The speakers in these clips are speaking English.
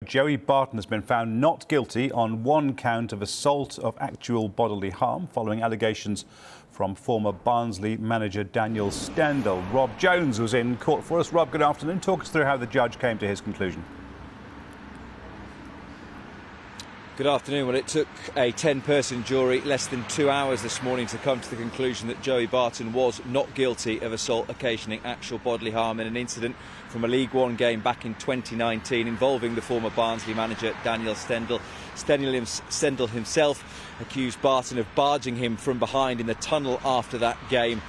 Joey Barton has been found not guilty on one count of assault of actual bodily harm following allegations from former Barnsley manager Daniel Stendel. Rob Jones was in court for us. Rob, good afternoon. Talk us through how the judge came to his conclusion. Good afternoon. Well, it took a 10-person jury less than 2 hours this morning to come to the conclusion that Joey Barton was not guilty of assault occasioning actual bodily harm in an incident from a League One game back in 2019 involving the former Barnsley manager Daniel Stendel. Stendel himself accused Barton of barging him from behind in the tunnel after that game,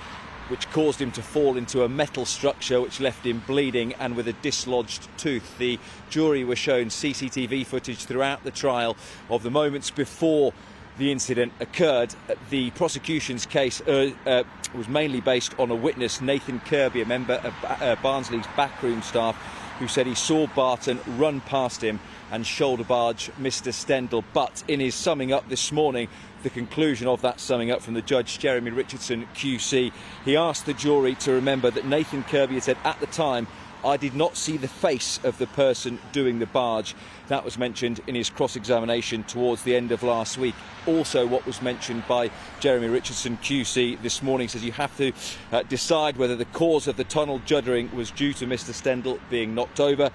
which caused him to fall into a metal structure which left him bleeding and with a dislodged tooth. The jury were shown CCTV footage throughout the trial of the moments before the incident occurred. The prosecution's case was mainly based on a witness, Nathan Kirby, a member of Barnsley's backroom staff, who said he saw Barton run past him and shoulder barge Mr. Stendel. But in his summing up this morning, the conclusion of that summing up from the judge, Jeremy Richardson QC, he asked the jury to remember that Nathan Kirby had said, "At the time, I did not see the face of the person doing the barge." That was mentioned in his cross-examination towards the end of last week. Also, what was mentioned by Jeremy Richardson QC this morning says you have to decide whether the cause of the tunnel juddering was due to Mr. Stendel being knocked over.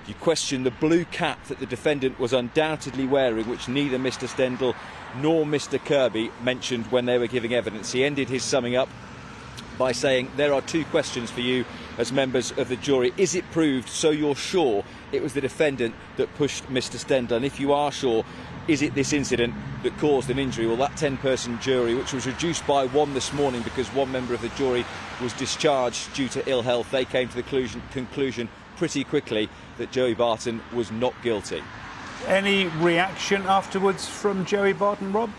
You question the blue cap that the defendant was undoubtedly wearing, which neither Mr. Stendel nor Mr. Kirby mentioned when they were giving evidence. He ended his summing up by saying, "There are two questions for you as members of the jury. Is it proved so you're sure it was the defendant that pushed Mr. Stendel? And if you are sure, is it this incident that caused an injury?" Well, that 10-person jury, which was reduced by one this morning because one member of the jury was discharged due to ill health, they came to the conclusion pretty quickly that Joey Barton was not guilty. Any reaction afterwards from Joey Barton, Rob?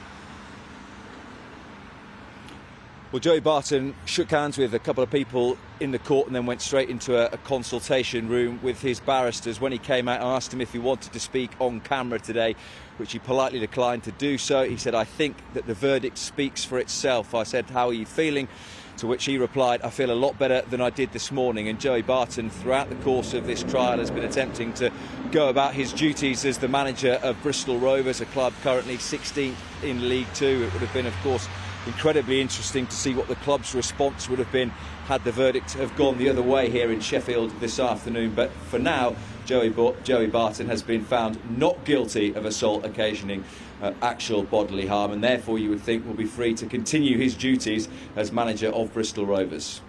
Well, Joey Barton shook hands with a couple of people in the court and then went straight into a consultation room with his barristers. When he came out, I asked him if he wanted to speak on camera today, which he politely declined to do so. He said, "I think that the verdict speaks for itself." I said, "How are you feeling?" To which he replied, "I feel a lot better than I did this morning." And Joey Barton, throughout the course of this trial, has been attempting to go about his duties as the manager of Bristol Rovers, a club currently 16th in League Two. It would have been, of course, incredibly interesting to see what the club's response would have been had the verdict have gone the other way here in Sheffield this afternoon. But for now, Joey Barton has been found not guilty of assault occasioning actual bodily harm, and therefore you would think will be free to continue his duties as manager of Bristol Rovers.